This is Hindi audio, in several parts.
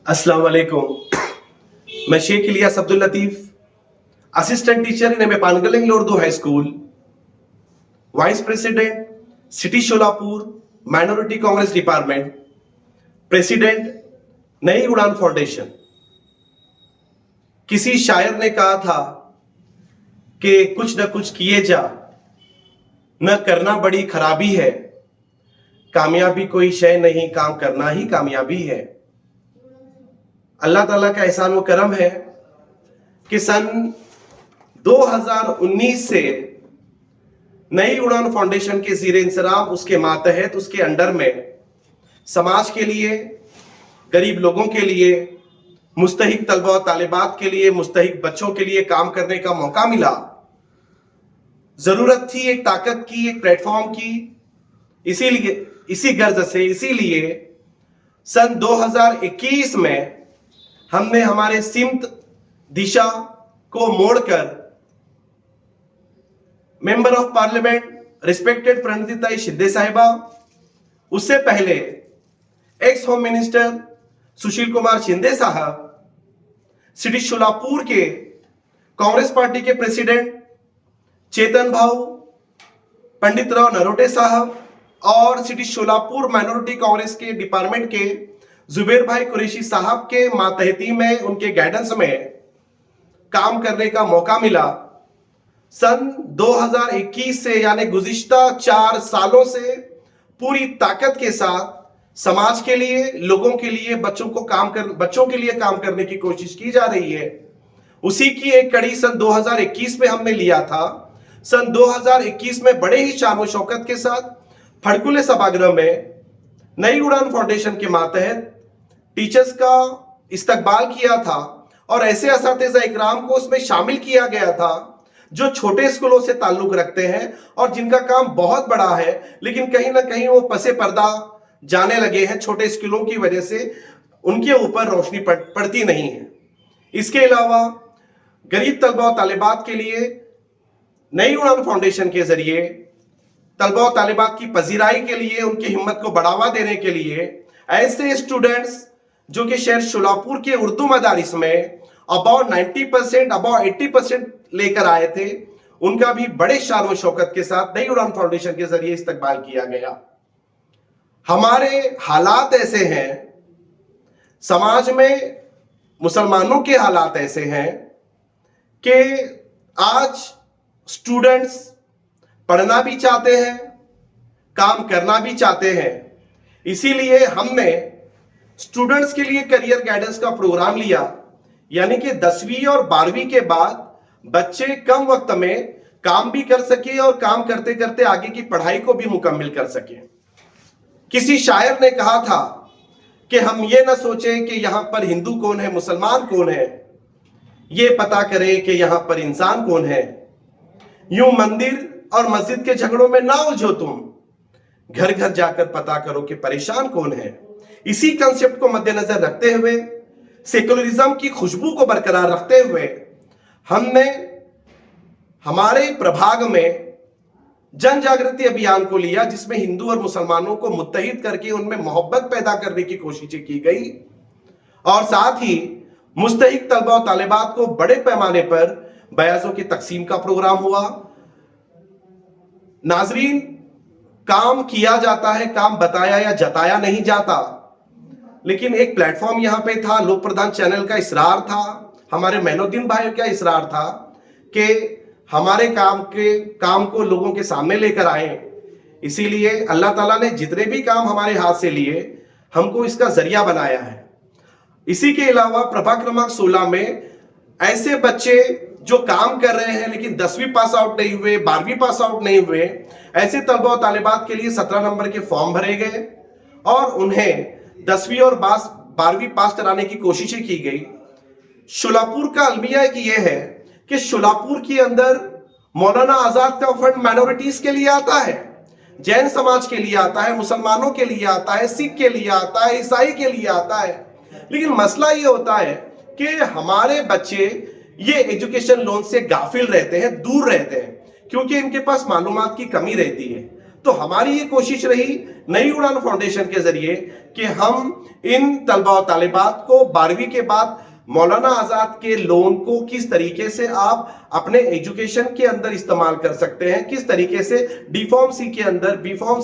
अस्सलाम वालेकुम। मैं Sheikh Ilyas Abdul Latif, assistant teacher in Pangaling Urdu high school, vice president city Solapur minority congress department, president Nai Udaan foundation. किसी शायर ने कहा था कि कुछ न कुछ किए जा, न करना बड़ी खराबी है, कामयाबी कोई शय नहीं, काम करना ही कामयाबी है। अल्लाह ताला का एहसान व करम है कि सन 2019 से नई उड़ान फाउंडेशन के ज़ीरे इंसराम, उसके मातहत, उसके अंडर में समाज के लिए, गरीब लोगों के लिए, मुस्तहिक तलबा और तालिबात के लिए, मुस्तहिक बच्चों के लिए काम करने का मौका मिला। जरूरत थी एक ताकत की, एक प्लेटफॉर्म की। इसी गर्ज से, इसीलिए सन 2021 में हमने हमारे सिमत दिशा को मोड़कर member of parliament respected Pranita Shinde साहिबा, उससे पहले x home minister Sushil Kumar Shinde साहब, सिटी शोलापुर के कांग्रेस पार्टी के प्रेसिडेंट चेतन भाऊ, पंडित राव नरोटे साहब और सिटी शोलापुर माइनॉरिटी कांग्रेस के डिपार्टमेंट के जुबेर भाई कुरैशी साहब के मातहती में, उनके गाइडेंस में काम करने का मौका मिला। सन 2021 से, यानी गुज़िश्ता 4 सालों से पूरी ताकत के साथ समाज के लिए, लोगों के लिए, बच्चों के लिए काम करने की कोशिश की जा रही है। उसी की एक कड़ी सन 2021 में हमने लिया था। सन 2021 में बड़े ही शान व शौकत के साथ फड़कुले सभागृह में नई उड़ान फाउंडेशन के मातहत टीचर्स का इस्तकबाल किया था और ऐसे असातिज़ा इकराम को उसमें शामिल किया गया था जो छोटे स्कूलों से ताल्लुक रखते हैं और जिनका काम बहुत बड़ा है, लेकिन कहीं ना कहीं वो पसे पर्दा जाने लगे हैं। छोटे स्कूलों की वजह से उनके ऊपर रोशनी पड़ती नहीं है। इसके अलावा गरीब तलबा और तालिबात के लिए नई उड़ान फाउंडेशन के जरिए तलबा और तालिबात की पजीराई के लिए, उनकी हिम्मत को बढ़ावा देने के लिए ऐसे स्टूडेंट्स जो कि शहर शोलापुर के उर्दू मदारिस में अबाउट 90%, अबाउट 80% लेकर आए थे, उनका भी बड़े शान व शौकत के साथ नई उड़ान फाउंडेशन के जरिए इस्तकबाल किया गया। हमारे हालात ऐसे हैं, समाज में मुसलमानों के हालात ऐसे हैं कि आज स्टूडेंट्स पढ़ना भी चाहते हैं, काम करना भी चाहते हैं। इसीलिए हमने स्टूडेंट्स के लिए करियर गाइडेंस का प्रोग्राम लिया, यानी कि 10वीं और 12वीं के बाद बच्चे कम वक्त में काम भी कर सके और काम करते करते आगे की पढ़ाई को भी मुकम्मल कर सके। किसी शायर ने कहा था कि हम ये ना सोचें कि यहां पर हिंदू कौन है, मुसलमान कौन है, ये पता करें कि यहां पर इंसान कौन है। यूं मंदिर और मस्जिद के झगड़ों में ना उलझो तुम, घर घर जाकर पता करो कि परेशान कौन है। इसी कंसेप्ट को मद्देनजर रखते हुए, सेकुलरिज्म की खुशबू को बरकरार रखते हुए, हमने हमारे प्रभाग में जन जागृति अभियान को लिया, जिसमें हिंदू और मुसलमानों को मुत्तहिद करके उनमें मोहब्बत पैदा करने की कोशिशें की गई और साथ ही मुस्तहिक तलबा और तालिबात को बड़े पैमाने पर बयाजों की तकसीम का प्रोग्राम हुआ। नाजरीन, काम किया जाता है, काम बताया या जताया नहीं जाता, लेकिन एक प्लेटफॉर्म यहां पे था, लोक प्रधान चैनल का इसरार था, हमारे मैनुद्दीन भाई का इसरार था कि हमारे काम को लोगों के सामने लेकर आए। इसीलिए अल्लाह ताला ने जितने भी काम हमारे हाथ से लिए, हमको इसका जरिया बनाया है। इसी के अलावा प्रभाग क्रमांक 16 में ऐसे बच्चे जो काम कर रहे हैं लेकिन 10वीं पास आउट नहीं हुए, 12वीं पास आउट नहीं हुए, ऐसे तलबा और तालिबात के लिए 17 नंबर के फॉर्म भरे गए और उन्हें 10वीं और 12वीं पास कराने की कोशिशें की गई। शोलापुर का अलमिया यह है कि शोलापुर के अंदर मौलाना आजाद का फंड माइनॉरिटीज के लिए आता है, जैन समाज के लिए आता है, मुसलमानों के लिए आता है, सिख के लिए आता है, ईसाई के लिए आता है। लेकिन मसला ये होता है कि हमारे बच्चे ये एजुकेशन लोन से गाफिल रहते हैं, दूर रहते हैं, क्योंकि इनके पास मालूमात की कमी रहती है। तो हमारी ये कोशिश रही नई उड़ान फाउंडेशन के जरिए कि हम इन तलबा और तालिबात को 12वीं के बाद मौलाना आजाद के लोन को किस तरीके से आप अपने एजुकेशन के अंदर इस्तेमाल कर सकते हैं, किस तरीके से डी फॉर्म सी के अंदर, बी फॉर्म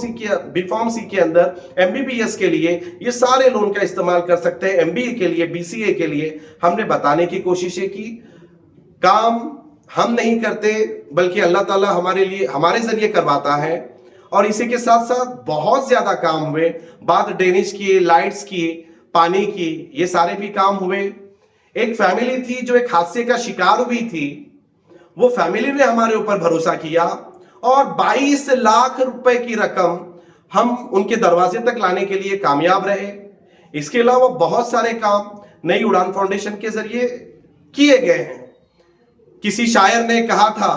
सी के अंदर एमबीबीएस के लिए ये सारे लोन का इस्तेमाल कर सकते हैं, एमबीए के लिए, बीसीए के लिए हमने बताने की कोशिशें की। काम हम नहीं करते बल्कि अल्लाह ताला हमारे लिए, हमारे जरिए करवाता है। और इसी के साथ साथ बहुत ज्यादा काम हुए, बात ड्रेनेज की, लाइट्स की, पानी की, ये सारे भी काम हुए। एक फैमिली थी जो एक हादसे का शिकार हुई थी, वो फैमिली ने हमारे ऊपर भरोसा किया और 22 लाख रुपए की रकम हम उनके दरवाजे तक लाने के लिए कामयाब रहे। इसके अलावा बहुत सारे काम नई उड़ान फाउंडेशन के जरिए किए गए हैं। किसी शायर ने कहा था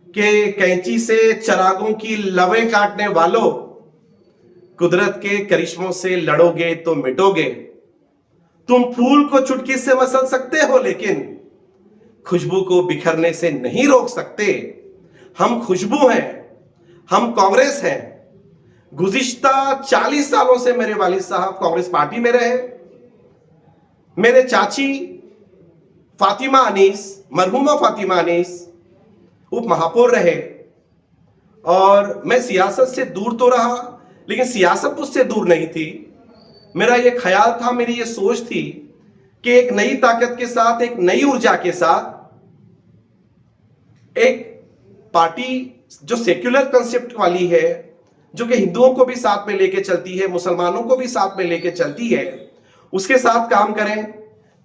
कि कैंची से चरागों की लवें काटने वालों, कुदरत के करिश्मों से लड़ोगे तो मिटोगे। तुम फूल को चुटकी से मसल सकते हो लेकिन खुशबू को बिखरने से नहीं रोक सकते। हम खुशबू हैं, हम कांग्रेस हैं। गुज़िश्ता 40 सालों से मेरे वालिद साहब कांग्रेस पार्टी में रहे। मेरे चाची फातिमा अनीस, मरहुमा फातिमा अनीस उप महापौर रहे। और मैं सियासत से दूर तो रहा लेकिन सियासत मुझसे दूर नहीं थी। मेरा ये ख्याल था, मेरी ये सोच थी कि एक नई ताकत के साथ, एक नई ऊर्जा के साथ एक पार्टी जो सेक्युलर कंसेप्ट वाली है, जो कि हिंदुओं को भी साथ में लेके चलती है, मुसलमानों को भी साथ में लेके चलती है, उसके साथ काम करें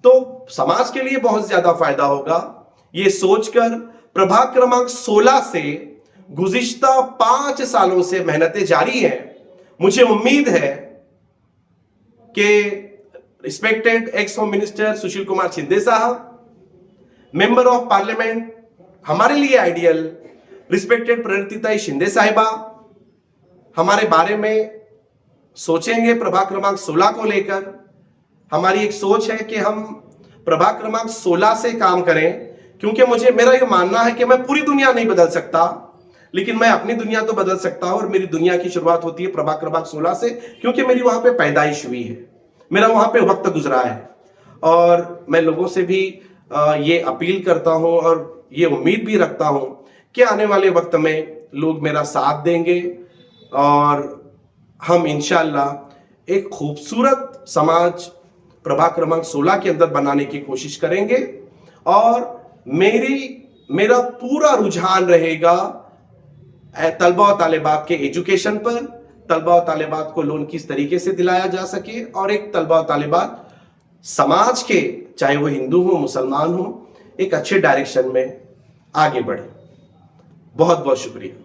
तो समाज के लिए बहुत ज्यादा फायदा होगा। ये सोचकर प्रभाग क्रमांक 16 से गुज़िश्ता 5 सालों से मेहनतें जारी हैं। मुझे उम्मीद है कि respected x home minister Sushil Kumar Shinde साहब, मेंबर ऑफ पार्लियामेंट, हमारे लिए आइडियल रिस्पेक्टेड प्रणितिताई शिंदे साहिबा हमारे बारे में सोचेंगे। प्रभाग क्रमांक 16 को लेकर हमारी एक सोच है कि हम प्रभाग क्रमांक 16 से काम करें, क्योंकि मेरा ये मानना है कि मैं पूरी दुनिया नहीं बदल सकता लेकिन मैं अपनी दुनिया तो बदल सकता हूं। और मेरी दुनिया की शुरुआत होती है प्रभाग क्रमांक 16 से, क्योंकि मेरी वहां पे पैदाइश हुई है, मेरा वहां पे वक्त गुजरा है। और मैं लोगों से भी ये अपील करता हूं और ये उम्मीद भी रखता हूं कि आने वाले वक्त में लोग मेरा साथ देंगे और हम इंशाअल्लाह एक खूबसूरत समाज प्रभाग क्रमांक 16 के अंदर बनाने की कोशिश करेंगे। और मेरा पूरा रुझान रहेगा तलबा और तालिबात के एजुकेशन पर, तलबा और तालिबात को लोन किस तरीके से दिलाया जा सके और एक तलबा और तालिबात समाज के, चाहे वो हिंदू हो, मुसलमान हो, एक अच्छे डायरेक्शन में आगे बढ़े। बहुत बहुत शुक्रिया।